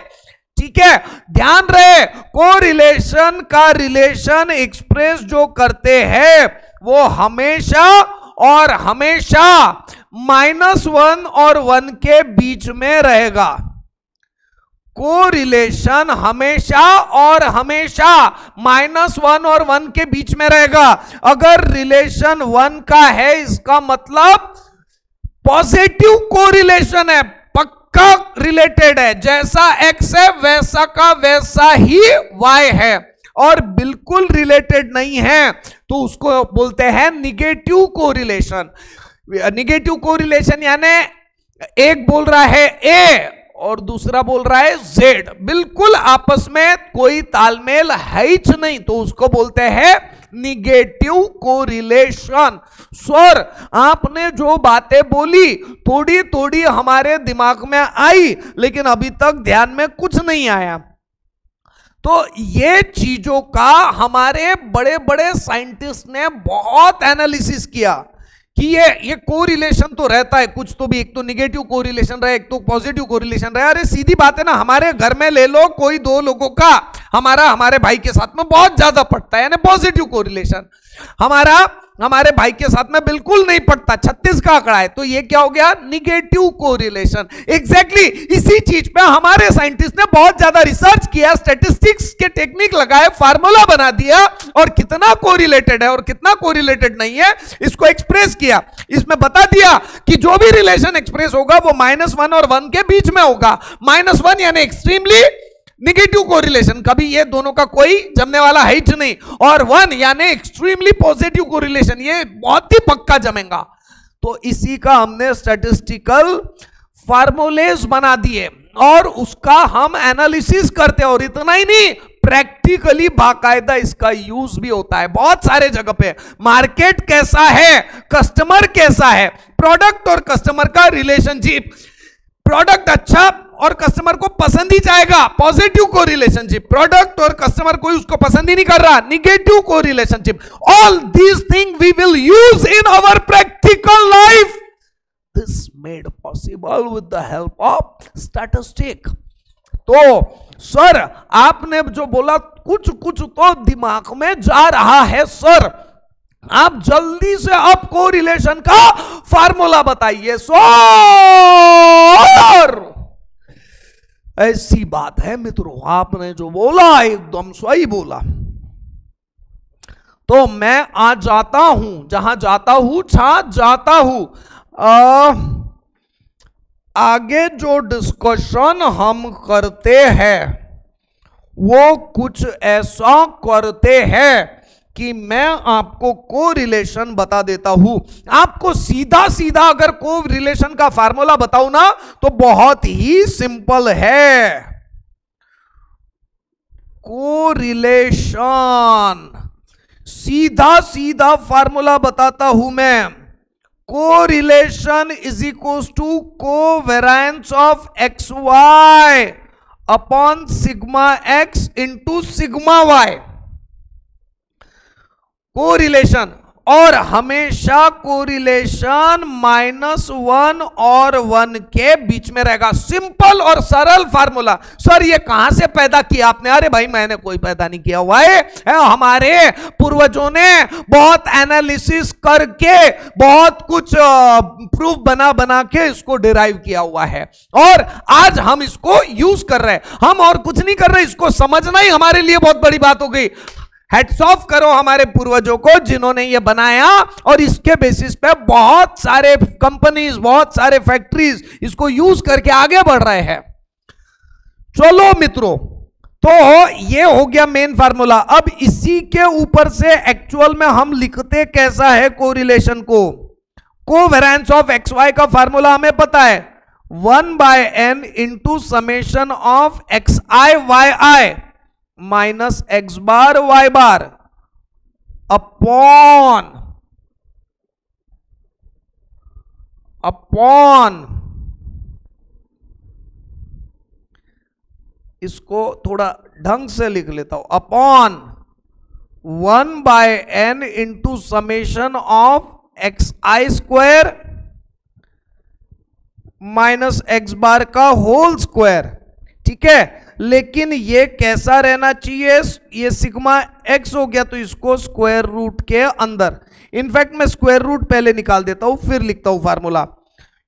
ठीक है, ध्यान रहे, को रिलेशन का रिलेशन एक्सप्रेस जो करते हैं वो हमेशा और हमेशा -1 और 1 के बीच में रहेगा. कोरिलेशन हमेशा और हमेशा -1 और 1 के बीच में रहेगा. अगर रिलेशन 1 का है इसका मतलब पॉजिटिव कोरिलेशन है, पक्का रिलेटेड है. जैसा x है वैसा का वैसा ही y है. और बिल्कुल रिलेटेड नहीं है तो उसको बोलते हैं निगेटिव कोरिलेशन. निगेटिव कोरिलेशन यानी एक बोल रहा है A और दूसरा बोल रहा है Z, बिल्कुल आपस में कोई तालमेल है ही नहीं, तो उसको बोलते हैं निगेटिव कोरिलेशन. सर आपने जो बातें बोली थोड़ी थोड़ी हमारे दिमाग में आई लेकिन अभी तक ध्यान में कुछ नहीं आया. तो ये चीजों का हमारे बड़े बड़े साइंटिस्ट ने बहुत एनालिसिस किया कि ये कोरिलेशन तो रहता है कुछ तो भी, एक तो निगेटिव कोरिलेशन रहे, एक तो पॉजिटिव कोरिलेशन रहे. अरे सीधी बात है ना, हमारे घर में ले लो कोई दो लोगों का हमारे भाई के साथ में बहुत ज्यादा पड़ता है, यानी पॉजिटिव कोरिलेशन. हमारे भाई के साथ में बिल्कुल नहीं पड़ता, 36 का आंकड़ा है, तो ये क्या हो गया? Negative correlation. एग्जैक्टली इसी चीज पे हमारे साइंटिस्ट ने बहुत ज्यादा रिसर्च किया, स्टैटिस्टिक्स के टेक्निक लगाए, फार्मूला बना दिया और कितना कोरिलेटेड है और कितना कोरिलेटेड नहीं है इसको एक्सप्रेस किया. इसमें बता दिया कि जो भी रिलेशन एक्सप्रेस होगा वो -1 और 1 के बीच में होगा. -1 यानी एक्सट्रीमली निगेटिव कोरिलेशन, कभी ये दोनों का कोई जमने वाला है ही नहीं, और 1 यानी एक्सट्रीमली पॉजिटिव कोरिलेशन, ये बहुत ही पक्का जमेगा. तो इसी का हमने स्टैटिस्टिकल फार्मूलेज बना दिए और उसका हम एनालिसिस करते हैं. और इतना ही नहीं, प्रैक्टिकली बाकायदा इसका यूज भी होता है बहुत सारे जगह पे. मार्केट कैसा है, कस्टमर कैसा है, प्रोडक्ट और कस्टमर का रिलेशनशिप, प्रोडक्ट अच्छा और कस्टमर को पसंद ही जाएगा, पॉजिटिव को रिलेशनशिप. प्रोडक्ट और कस्टमर कोई उसको पसंद ही नहीं कर रहा, निगेटिव को relationship. All these thing we will use in our practical life. This made possible with the help of statistic. तो सर आपने जो बोला कुछ कुछ तो दिमाग में जा रहा है सर, आप जल्दी से अब कोरिलेशन का फार्मूला बताइए सर. ऐसी बात है मित्रों, आपने जो बोला एकदम सही बोला. तो मैं आज जाता हूं, जहां जाता हूं जाता हूं. आगे जो डिस्कशन हम करते हैं वो कुछ ऐसा करते हैं कि मैं आपको कोरिलेशन बता देता हूं. आपको सीधा सीधा अगर कोरिलेशन का फार्मूला बताऊं ना तो बहुत ही सिंपल है. कोरिलेशन सीधा सीधा फार्मूला बताता हूं मैं. Correlation is equal to covariance of x y upon sigma x into sigma y. Correlation, और हमेशा कोरिलेशन -1 और 1 के बीच में रहेगा। सिंपल और सरल फार्मूला। सर ये कहां से पैदा किया आपने? अरे भाई मैंने कोई पैदा नहीं किया हुआ है, हमारे पूर्वजों ने बहुत एनालिसिस करके बहुत कुछ प्रूफ बना बना के इसको डिराइव किया हुआ है, और आज हम इसको यूज कर रहे हैं। हम और कुछ नहीं कर रहे, इसको समझना ही हमारे लिए बहुत बड़ी बात हो गई। हेड्स ऑफ करो हमारे पूर्वजों को जिन्होंने ये बनाया, और इसके बेसिस पे बहुत सारे कंपनीज, बहुत सारे फैक्ट्रीज इसको यूज करके आगे बढ़ रहे हैं। चलो मित्रों, तो ये हो गया मेन फार्मूला। अब इसी के ऊपर से एक्चुअल में हम लिखते कैसा है कोरिलेशन को? कोवेरिएंस ऑफ एक्स वाई का फार्मूला हमें पता है, 1/n into summation of x i y i minus x bar y bar upon इसको थोड़ा ढंग से लिख लेता हूं, upon 1/n into summation of x I square minus x bar का होल स्क्वायर। ठीक है, लेकिन ये कैसा रहना चाहिए? ये सिग्मा एक्स हो गया तो इसको स्क्वायर रूट के अंदर। इनफैक्ट मैं स्क्वायर रूट पहले निकाल देता हूं फिर लिखता हूं फार्मूला।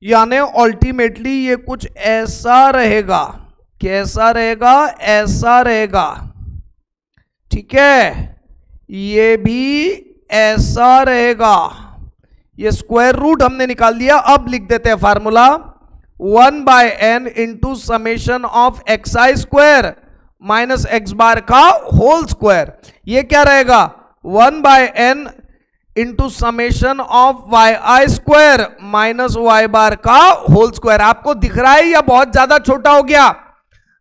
यानी अल्टीमेटली ये कुछ ऐसा रहेगा। कैसा रहेगा? ऐसा रहेगा। ठीक है, ये भी ऐसा रहेगा। ये स्क्वायर रूट हमने निकाल दिया। अब लिख देते हैं formula, 1/n into summation of x I square minus x bar का होल स्क्वायर। ये क्या रहेगा? 1/n into summation of y i square minus y bar का होल स्क्वायर। आपको दिख रहा है या बहुत ज्यादा छोटा हो गया?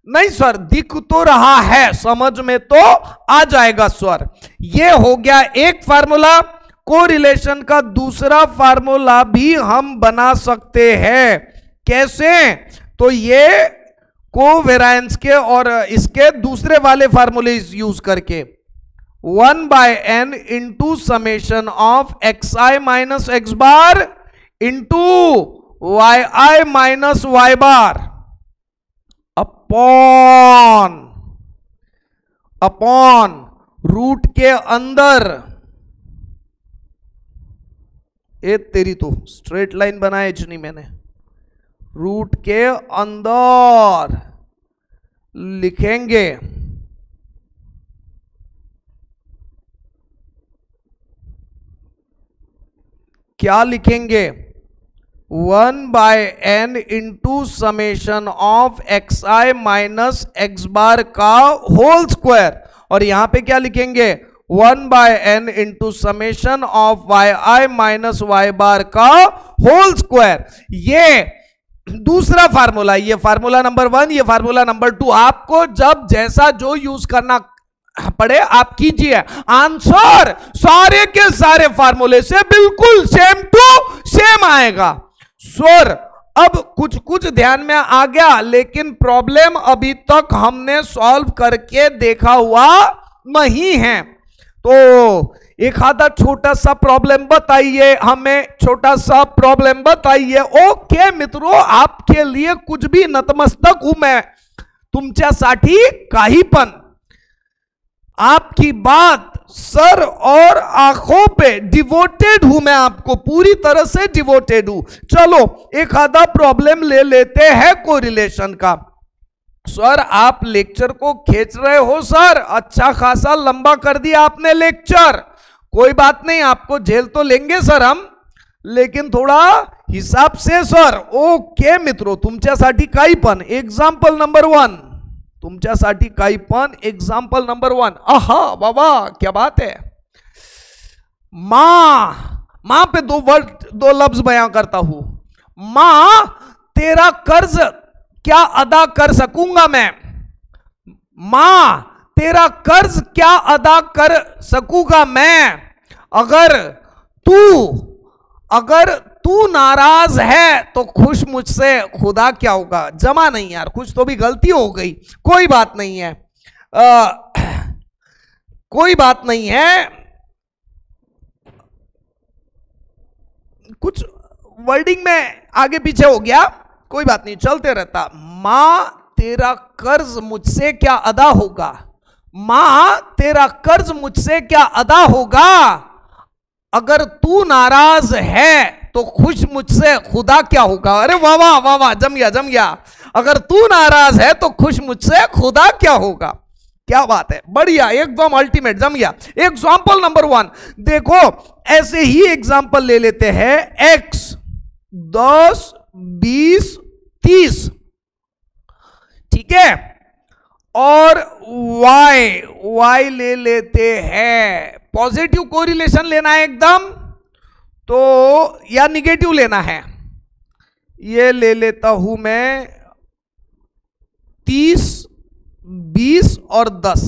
नहीं सर, दिख तो रहा है, समझ में तो आ जाएगा सर। ये हो गया एक फार्मूला। कोरिलेशन का दूसरा फार्मूला भी हम बना सकते हैं। कैसे? तो ये कोवेरिएंस के और इसके दूसरे वाले फार्मूले यूज करके, 1/n into summation of x I minus x bar into y i minus y bar upon root के अंदर। ए तेरी तो स्ट्रेट लाइन बनाए नहीं मैंने, रूट के अंदर लिखेंगे क्या लिखेंगे? 1/n into summation of x I minus x bar का होल स्क्वायर, और यहां पे क्या लिखेंगे? 1/n into summation of y i minus y bar का होल स्क्वायर। ये दूसरा फार्मूला, ये फार्मूला नंबर 1, ये फार्मूला नंबर 2। आपको जब जैसा जो यूज करना पड़े आप कीजिए। आंसर सारे के सारे फार्मूले से बिल्कुल सेम टू सेम आएगा। सर अब कुछ कुछ ध्यान में आ गया, लेकिन प्रॉब्लम अभी तक हमने सॉल्व करके देखा हुआ नहीं है। तो एक आधा छोटा सा प्रॉब्लम बताइए हमें, छोटा सा प्रॉब्लम बताइए। ओके मित्रों, आपके लिए कुछ भी नतमस्तक हूं मैं, तुमच्यासाठी काही पण। आपकी बात सर और आंखों पे डिवोटेड हूं मैं, आपको पूरी तरह से डिवोटेड हूं। चलो एक आधा प्रॉब्लम ले लेते हैं कोरिलेशन का। सर आप लेक्चर को खींच रहे हो सर, अच्छा खासा लंबा कर दिया आपने लेक्चर। कोई बात नहीं, आपको जेल तो लेंगे सर हम, लेकिन थोड़ा हिसाब से सर। ओके मित्रों, तुमच्यासाठी काही पण एग्जाम्पल नंबर 1, तुमच्यासाठी काही पण एग्जाम्पल नंबर 1। आहा बाबा क्या बात है। मां पे दो लफ्ज बयां करता हूं। मां तेरा कर्ज क्या अदा कर सकूंगा मैं? मां तेरा कर्ज क्या अदा कर सकूंगा मैं, अगर तू नाराज है तो खुश मुझसे खुदा क्या होगा। जमा नहीं यार, कुछ तो भी गलती हो गई, कोई बात नहीं है, कोई बात नहीं है, कुछ वर्डिंग में आगे पीछे हो गया, कोई बात नहीं, चलते रहता। मां तेरा कर्ज मुझसे क्या अदा होगा, मां तेरा कर्ज मुझसे क्या अदा होगा, अगर तू नाराज है तो खुश मुझसे खुदा क्या होगा। अरे वाह वाह वाह वाह, जम गया जम गया। अगर तू नाराज है तो खुश मुझसे खुदा क्या होगा। क्या बात है, बढ़िया, एकदम अल्टीमेट, जम गया। एग्जाम्पल नंबर 1 देखो, ऐसे ही एग्जाम्पल ले लेते हैं। x 10 20 30, ठीक है, और y ले लेते हैं। पॉजिटिव कोरिलेशन लेना है एकदम, तो या निगेटिव लेना है। ये ले लेता हूं मैं 30 20 और 10।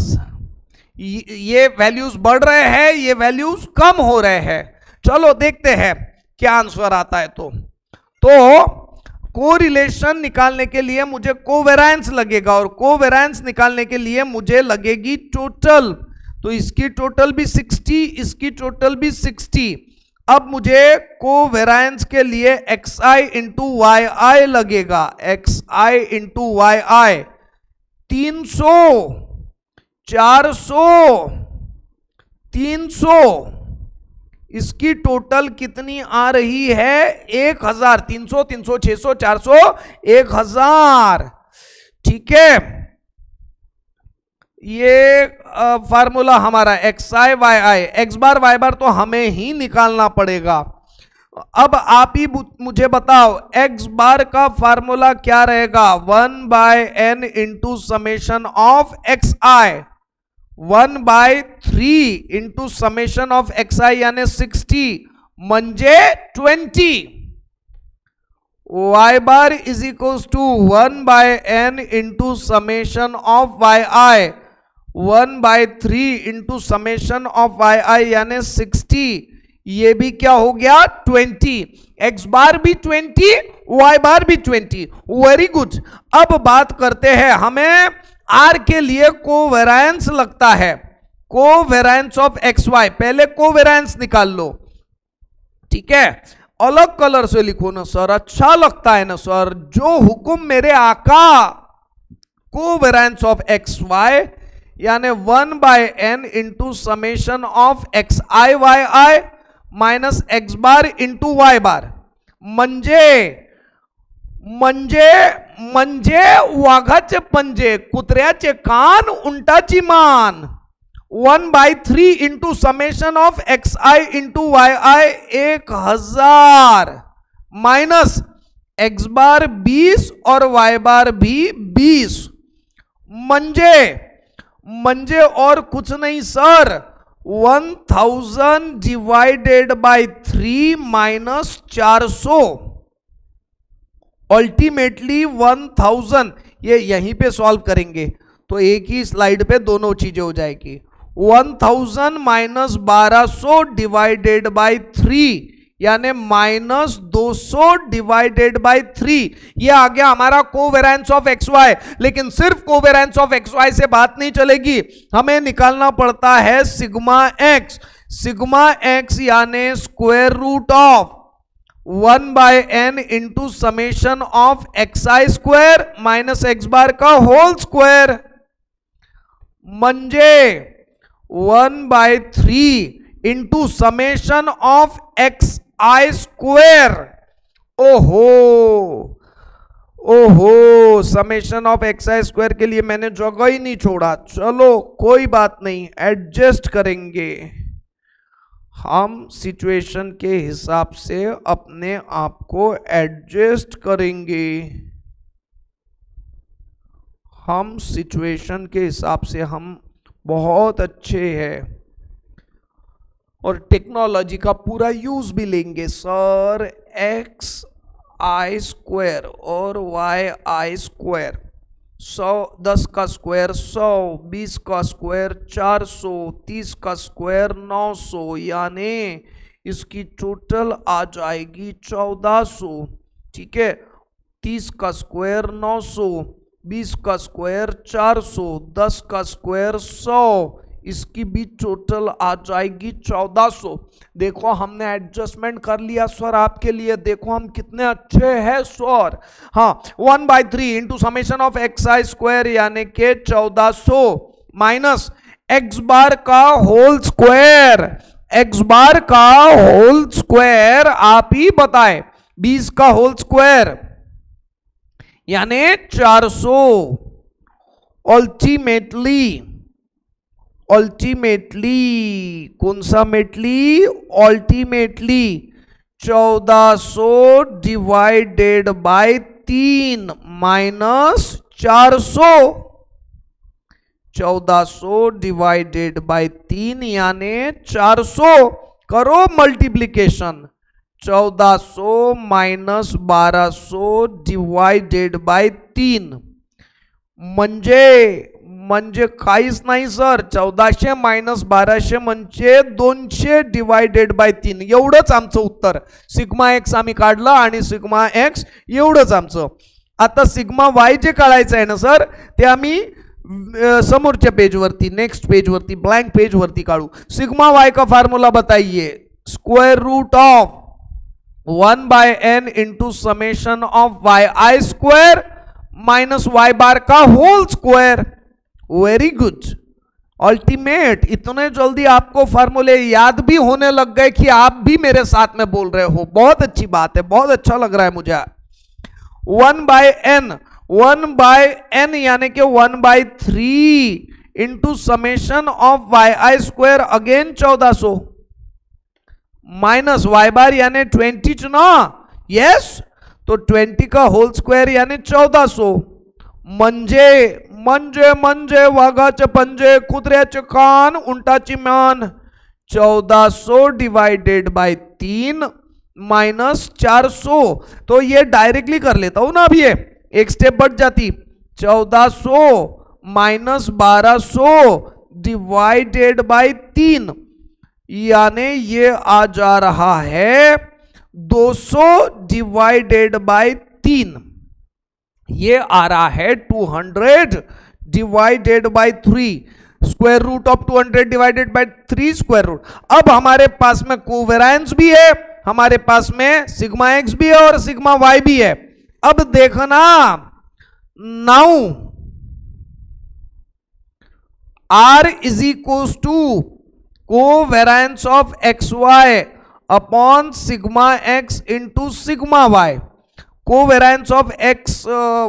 ये वैल्यूज बढ़ रहे हैं, ये वैल्यूज कम हो रहे हैं। चलो देखते हैं क्या आंसर आता है। तो कोरिलेशन निकालने के लिए मुझे कोवेरिएंस लगेगा, और कोवेरिएंस निकालने के लिए मुझे लगेगी टोटल। तो इसकी टोटल भी 60, इसकी टोटल भी 60। अब मुझे कोवेरिएंस के लिए xi इंटू yi लगेगा, xi इंटू yi। 300 400 300, इसकी टोटल कितनी आ रही है 1000। 300 300 600 400 1000, ठीक है। ये फार्मूला हमारा xi yi, x बार y बार तो हमें ही निकालना पड़ेगा। अब आप ही मुझे बताओ x बार का फार्मूला क्या रहेगा। 1/n into summation of xi, 1/3 into summation of xi यानी 60 म्हणजे 20। y bar is equals to 1/n into summation of yi, 1/3 into summation of yi यानी 60। ये भी क्या हो गया 20। x बार भी 20, y बार भी 20। Very good. अब बात करते हैं, हमें r के लिए कोवेरिएंस लगता है, कोवेरिएंस ऑफ xy। पहले कोवेरिएंस निकाल लो, ठीक है। अलग कलर से लिखो ना सर, अच्छा लगता है ना सर, जो हुक्म मेरे आका। कोवेरिएंस ऑफ xy यानी 1/n into summation of xi yi minus x bar into y बार, म्हणजे वाघाचे पंजे, कुत्र्याचे कान, उंटाची मान। 1/3 into summation of xi into yi 1000 minus x बार 20 और y बार भी 20, म्हणजे और कुछ नहीं sir, 1000 divided by 3 minus 400, ultimately 1000। ये यहीं पे सॉल्व करेंगे तो एक ही स्लाइड पे दोनों चीजें हो जाएगी। 1000 माइनस 1200 डिवाइडेड बाय 3 यानी माइनस 200 डिवाइडेड बाय 3। ये आ गया हमारा कोवेरिएंस ऑफ xy। लेकिन सिर्फ कोवेरिएंस ऑफ xy से बात नहीं चलेगी, हमें निकालना पड़ता है सिग्मा x। सिग्मा x यानी square root of 1/n into summation of xi square minus x bar का होल स्क्वायर, म्हणजे 1/3 into summation of xi square. ओहो ओहो, समेशन ऑफ xi स्क्वायर के लिए मैंने जगह ही नहीं छोड़ा। चलो कोई बात नहीं, एडजस्ट करेंगे हम, सिचुएशन के हिसाब से अपने आप को एडजस्ट करेंगे हम, सिचुएशन के हिसाब से हम बहुत अच्छे हैं और टेक्नोलॉजी का पूरा यूज भी लेंगे। सर xi स्क्वायर और yi स्क्वायर, 10 का स्क्वायर 100, 20 का स्क्वायर 400, 30 का स्क्वायर 900, यानी इसकी टोटल आ जाएगी 1400, ठीक है। 30 का स्क्वायर 900, 20 का स्क्वायर 400, 10 का स्क्वायर 100, इसकी भी टोटल आ जाएगी 1400। देखो हमने एडजस्टमेंट कर लिया सर आपके लिए, देखो हम कितने अच्छे हैं सर। हाँ 1/3 into summation of x I square यानी के 1400 माइनस एक्स बार का होल स्क्वायर, एक्स बार का होल स्क्वायर आप ही बताएं, 20 का होल स्क्वायर यानी 400। अल्टीमेटली कौन सा मेटली, ultimately 1400 divided by 3 minus 400, 1400 divided by 3 यानी 400, करो मल्टीप्लीकेशन, 1400 माइनस 1200 डिवाइडेड बाय 3 म्हणजे काहीच नाही सर, 1400 मायनस 1200 म्हणजे 200 डिवाइडेड बाय 3, एवढंच आमचं उत्तर। सिग्मा एक्स आम्ही काढलं आणि सिग्मा एक्स एवढंच आमचं। आता सिग्मा वाय जे काढायचं आहे ना सर, ते आम्ही समोरच्या पेजवरती, नेक्स्ट पेजवरती, ब्लैंक पेजवरती काढू। सिग्मा वाई का फार्मूला बताइए, square root of 1/n into summation of y i square minus y bar का whole square. Very good, ultimate. इतने जल्दी आपको फार्मूले याद भी होने लग गए कि आप भी मेरे साथ में बोल रहे हो, बहुत अच्छी बात है, बहुत अच्छा लग रहा है मुझे। 1/n यानी कि 1/3 into summation of y i square again 1400 minus y bar यानी 20 ना, यस, तो 20 का होल स्क्वायर यानी 1400 म्हणजे वाघाचे पंजे, कुत्र्याचे कान, उंटाची मान, 1400 डिवाइडेड बाय 3 माइनस 400। तो ये डायरेक्टली कर लेता हूं ना, अभी ये एक स्टेप बढ़ जाती, 1400 माइनस 1200 डिवाइडेड बाय 3 यानी ये आ जा रहा है 200 डिवाइडेड बाय 3, ये आ रहा है 200 divided by 3, square root of 200 divided by 3 square root. अब हमारे पास में कोवेरिएंस भी है, हमारे पास में सिग्मा एक्स भी है और सिग्मा वाई भी है। अब देखना, now R is equals to covariance of x y upon sigma x into sigma y. Covariance of x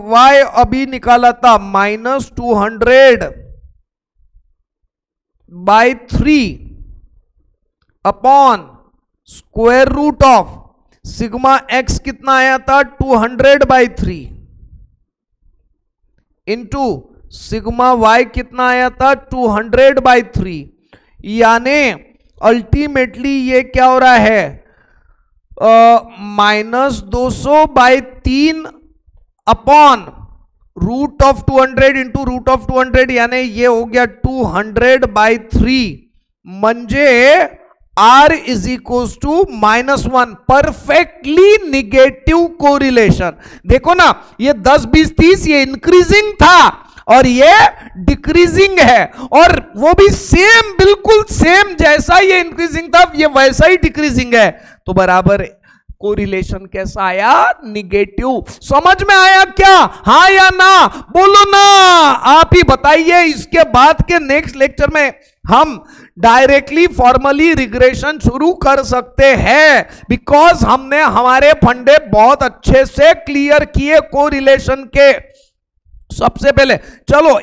y अभी निकाला था -200 by 3 upon square root of sigma x कितना आया था 200 बाय 3 इंटू सिग्मा वाई कितना आया था 200 बाय 3, यानी अल्टीमेटली ये क्या हो रहा है -200 by 3 upon root of 200 into root of 200 यानी ये हो गया 200 बाय 3 म्हणजे R is equal to -1, perfectly negative correlation. देखो ना, ये 10 20 30 ये इंक्रीजिंग था और ये डिक्रीजिंग है, और वो भी सेम, बिल्कुल सेम, जैसा ये इंक्रीजिंग था ये वैसा ही डिक्रीजिंग है, तो बराबर कोरिलेशन कैसा आया, निगेटिव। समझ में आया क्या, हाँ या ना, बोलो ना, आप ही बताइए। इसके बाद के नेक्स्ट लेक्चर में हम डायरेक्टली फॉर्मली रिग्रेशन शुरू कर सकते हैं, बिकॉज हमने हमारे फंडे बहुत अच्छे से क्लियर किए कोरिलेशन के। सबसे पहले चलो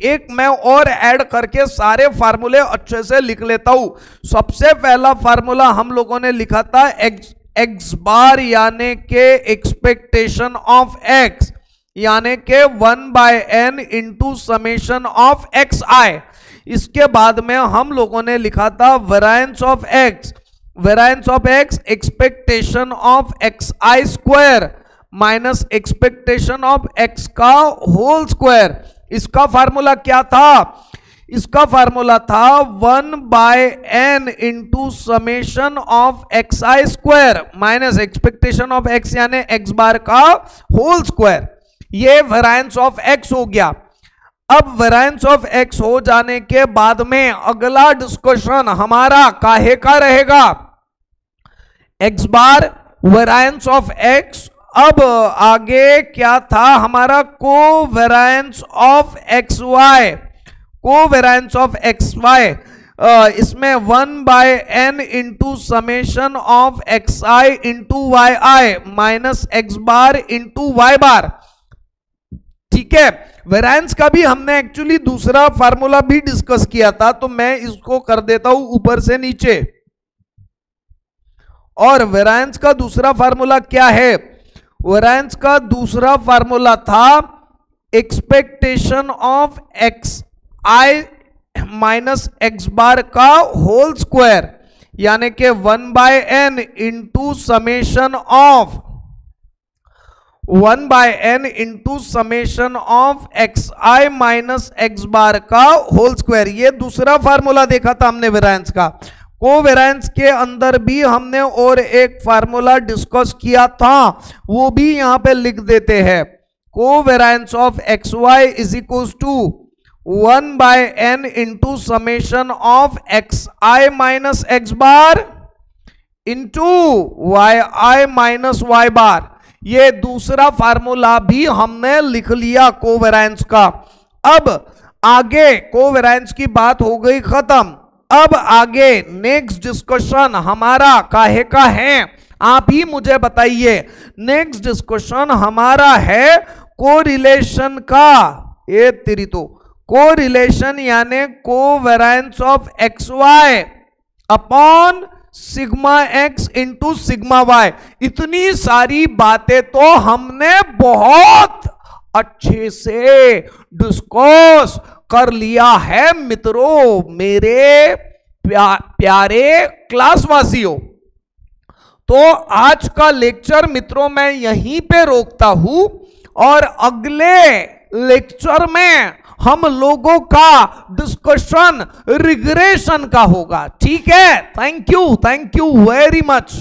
एक मैं और ऐड करके सारे फार्मूले अच्छे से लिख लेता हूं। सबसे पहला फार्मूला हम लोगों ने लिखा था एक्स बार यानी के एक्सपेक्टेशन ऑफ एक्स यानी के 1/n into summation of x i. इसके बाद में हम लोगों ने लिखा था variance of x, variance of x expectation of x I square minus expectation of x का होल स्क्वायर। इसका फार्मूला क्या था, इसका फार्मूला था 1/n into summation of x I square minus expectation of x यानी x बार का whole square. ये variance of x हो गया। अब वेरिएंस ऑफ x हो जाने के बाद में अगला डिस्कशन हमारा काहे का रहेगा, x bar variance of x। अब आगे क्या था हमारा covariance of xy, covariance of xy इसमें 1/n into summation of xi into yi minus x bar into y बार। ठीक है, वेरिएंस का भी हमने एक्चुअली दूसरा फार्मूला भी डिस्कस किया था, तो मैं इसको कर देता हूं ऊपर से नीचे। और वेरिएंस का दूसरा फार्मूला क्या है, वेरिएंस का दूसरा फार्मूला था expectation of x I minus x bar का होल स्क्वायर, यानी कि 1/n into summation of 1/n into summation of x I minus x bar का होल स्क्वायर। ये दूसरा फार्मूला देखा था हमने वेरिएंस का। कोवेरिएंस के अंदर भी हमने और एक फार्मूला डिस्कस किया था, वो भी यहां पे लिख देते हैं। Covariance of x y is equals to 1/n into summation of x I minus x bar into y i minus y bar. ये दूसरा फार्मूला भी हमने लिख लिया कोवेरिएंस का। अब आगे कोवेरिएंस की बात हो गई खत्म। अब आगे नेक्स्ट डिस्कशन हमारा काहे का है, आप ही मुझे बताइए। नेक्स्ट डिस्कशन हमारा है कोरिलेशन का। ये तेरी तो कोरिलेशन यानी covariance of x y upon sigma x into sigma y. इतनी सारी बातें तो हमने बहुत अच्छे से डिस्कस कर लिया है मित्रों, मेरे प्यारे क्लासवासियों। तो आज का लेक्चर मित्रों मैं यहीं पे रोकता हूं और अगले लेक्चर में हम लोगों का डिस्कशन रिग्रेशन का होगा। ठीक है, थैंक यू वेरी मच।